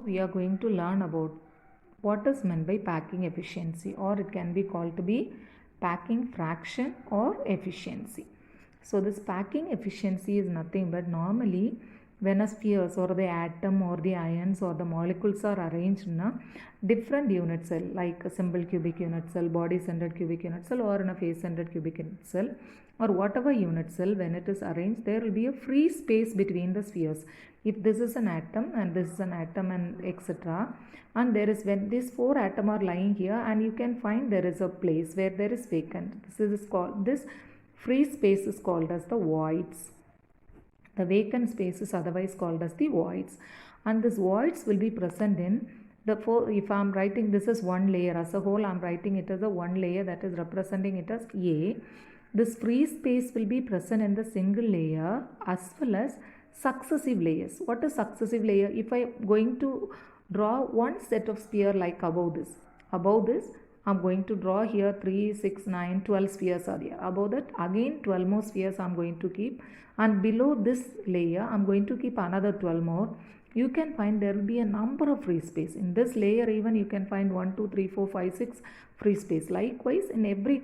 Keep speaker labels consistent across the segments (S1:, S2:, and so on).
S1: We are going to learn about what is meant by packing efficiency, or it can be called to be packing fraction or efficiency. So this packing efficiency is nothing but normally when a spheres or the atom or the ions or the molecules are arranged in a different unit cell, like a simple cubic unit cell, body centered cubic unit cell, or in a face centered cubic unit cell, or whatever unit cell, when it is arranged, there will be a free space between the spheres. If this is an atom and this is an atom and etc., and there is, when these four atoms are lying here, and you can find there is a place where there is vacant, this free space is called as the voids. The vacant space is otherwise called as the voids, and this voids will be present in the four. If I am writing this is one layer as a whole, I am writing it as a one layer, that is representing it as A. This free space will be present in the single layer as well as successive layers. What is successive layer? If I am going to draw one set of sphere like above this, I am going to draw here 3, 6, 9, 12 spheres are there. Above that again 12 more spheres I am going to keep, and below this layer I am going to keep another 12 more. You can find there will be a number of free space. In this layer even you can find 1, 2, 3, 4, 5, 6 free space. Likewise in every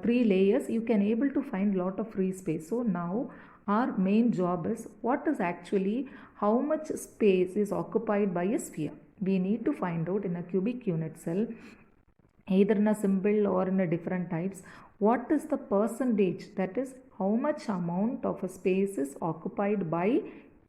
S1: 3 layers you can able to find lot of free space. So now our main job is what is actually how much space is occupied by a sphere. We need to find out in a cubic unit cell, either in a simple or in a different types, what is the percentage, that is how much amount of a space is occupied by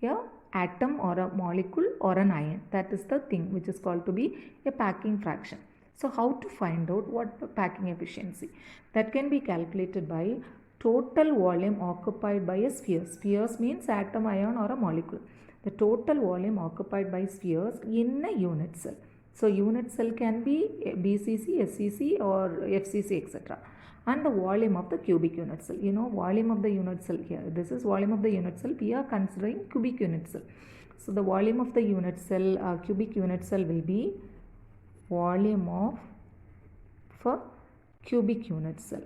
S1: a atom or a molecule or an ion. That is the thing which is called to be a packing fraction. So how to find out what the packing efficiency? That can be calculated by total volume occupied by a sphere. Spheres means atom, ion or a molecule. The total volume occupied by spheres in a unit cell. So unit cell can be BCC, SCC or FCC etc. And the volume of the cubic unit cell. You know volume of the unit cell here. This is volume of the unit cell. We are considering cubic unit cell. So the volume of the unit cell, cubic unit cell will be volume of a cubic unit cell.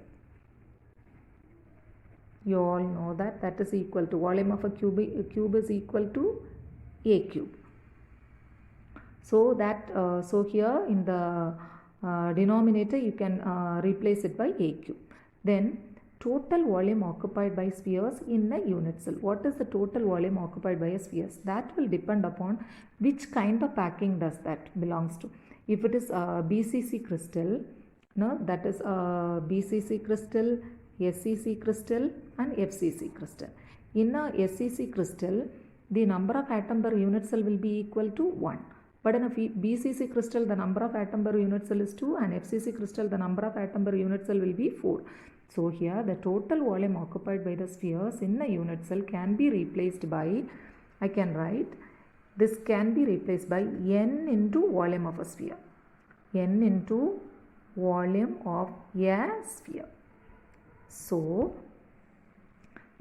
S1: You all know that is equal to volume of a cube is equal to A cube. So that so here in the denominator you can replace it by A cube. Then total volume occupied by spheres in a unit cell. What is the total volume occupied by a spheres? That will depend upon which kind of packing does that belongs to. If it is BCC crystal, no, that is BCC crystal, SCC crystal and FCC crystal. In a SCC crystal, the number of atom per unit cell will be equal to 1. But in a BCC crystal, the number of atom per unit cell is 2, and FCC crystal, the number of atom per unit cell will be 4. So here the total volume occupied by the spheres in a unit cell can be replaced by, I can write, this can be replaced by N into volume of a sphere. N into volume of a sphere. So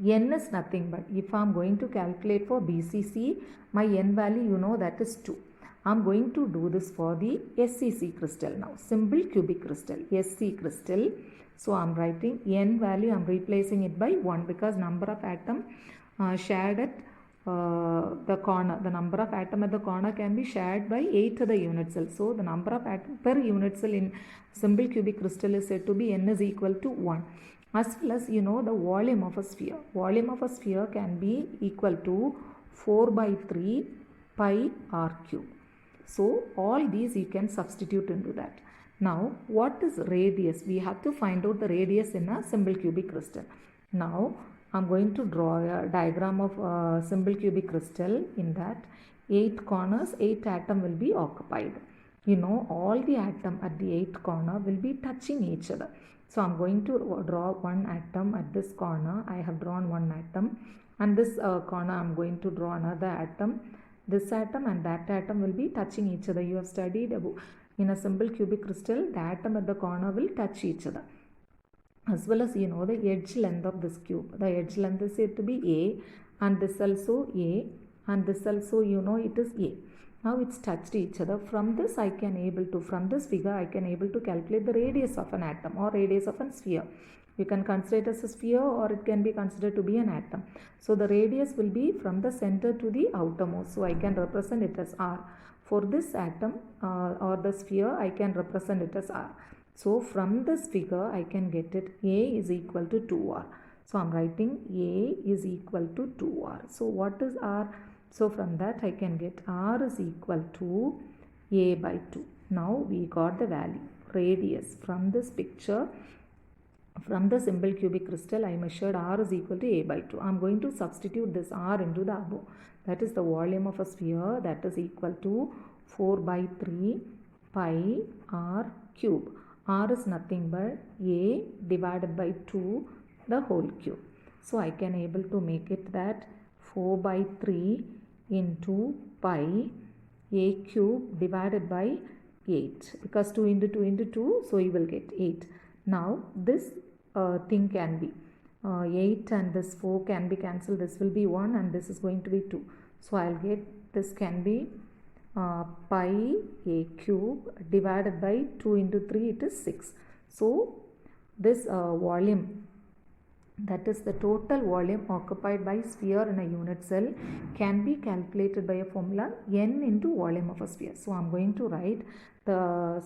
S1: N is nothing but, if I am going to calculate for BCC, my N value you know that is 2. I am going to do this for the SCC crystal now, simple cubic crystal, SC crystal. So I am writing N value, I am replacing it by 1 because number of atom shared at the corner, the number of atom at the corner can be shared by 8 to the unit cell. So the number of atom per unit cell in simple cubic crystal is said to be N is equal to 1. As well as you know the volume of a sphere. Volume of a sphere can be equal to 4 by 3 pi r cube. So all these you can substitute into that. Now what is radius? We have to find out the radius in a simple cubic crystal. Now I am going to draw a diagram of a simple cubic crystal. In that 8 corners, 8 atom will be occupied. You know all the atom at the 8th corner will be touching each other. So I am going to draw one atom at this corner. I have drawn one atom, and this corner I am going to draw another atom. This atom and that atom will be touching each other. You have studied about in a simple cubic crystal, the atom at the corner will touch each other. As well as you know the edge length of this cube. The edge length is said to be A, and this also A, and this also you know it is A. Now it's touched each other. From this I can able to, from this figure I can able to calculate the radius of an atom or radius of a sphere. You can consider it as a sphere or it can be considered to be an atom. So the radius will be from the center to the outermost. So I can represent it as r. For this atom or the sphere, I can represent it as r. So from this figure, I can get it A is equal to 2r. So I'm writing A is equal to 2r. So what is r? So from that, I can get r is equal to A by 2. Now we got the value. Radius from this picture, from the simple cubic crystal, I measured r is equal to A by 2. I am going to substitute this r into the above. That is the volume of a sphere, that is equal to 4 by 3 pi r cube. R is nothing but A divided by 2 the whole cube. So I can able to make it that 4 by 3 into pi A cube divided by 8, because 2 into 2 into 2, so you will get 8. Now this thing can be 8 and this 4 can be cancelled. This will be 1 and this is going to be 2. So I'll get this can be pi A cube divided by 2 into 3, it is 6. So this volume, that is the total volume occupied by sphere in a unit cell, can be calculated by a formula n into volume of a sphere. So I'm going to write the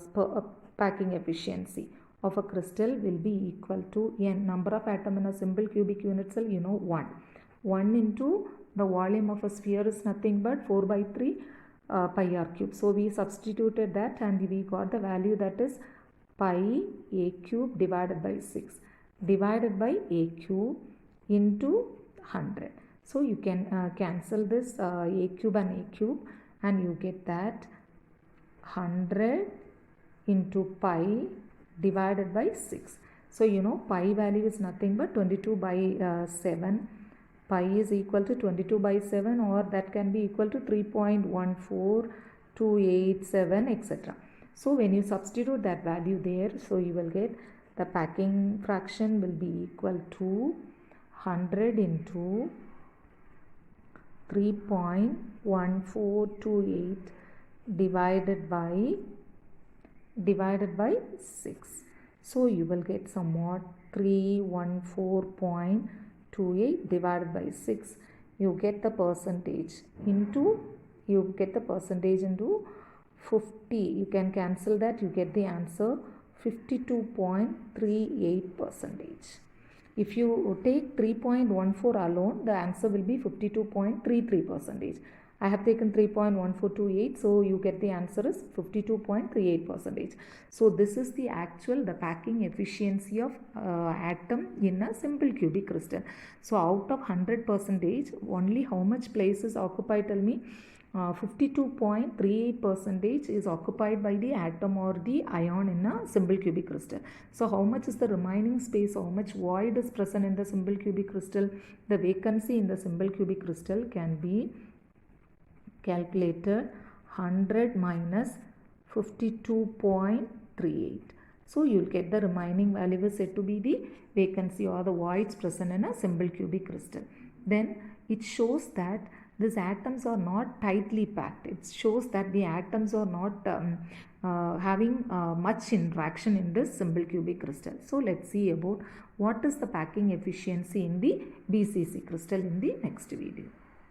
S1: packing efficiency of a crystal will be equal to n, number of atom in a simple cubic unit cell, you know, 1. 1 into the volume of a sphere is nothing but 4 by 3 pi r cube. So we substituted that and we got the value, that is pi A cube divided by 6 divided by A cube into 100. So you can cancel this A cube and A cube and you get that 100 into pi divided by 6. So you know pi value is nothing but 22 by 7. Pi is equal to 22 by 7, or that can be equal to 3.14287, etc. So when you substitute that value there, so you will get the packing fraction will be equal to 100 into 3.1428 divided by 6. So you will get somewhat 314.28 divided by 6. You get the percentage into 50. You can cancel that, you get the answer 52.38%. If you take 3.14 alone, the answer will be 52.33%. I have taken 3.1428, so you get the answer is 52.38%. So this is the packing efficiency of atom in a simple cubic crystal. So out of 100%, only how much place is occupied? Tell me. 52.38% is occupied by the atom or the ion in a simple cubic crystal. So how much is the remaining space? How much void is present in the simple cubic crystal? The vacancy in the simple cubic crystal can be calculated 100 minus 52.38. So you will get the remaining value is said to be the vacancy or the voids present in a simple cubic crystal. Then it shows that these atoms are not tightly packed. It shows that the atoms are not having much interaction in this simple cubic crystal. So let's see about what is the packing efficiency in the BCC crystal in the next video.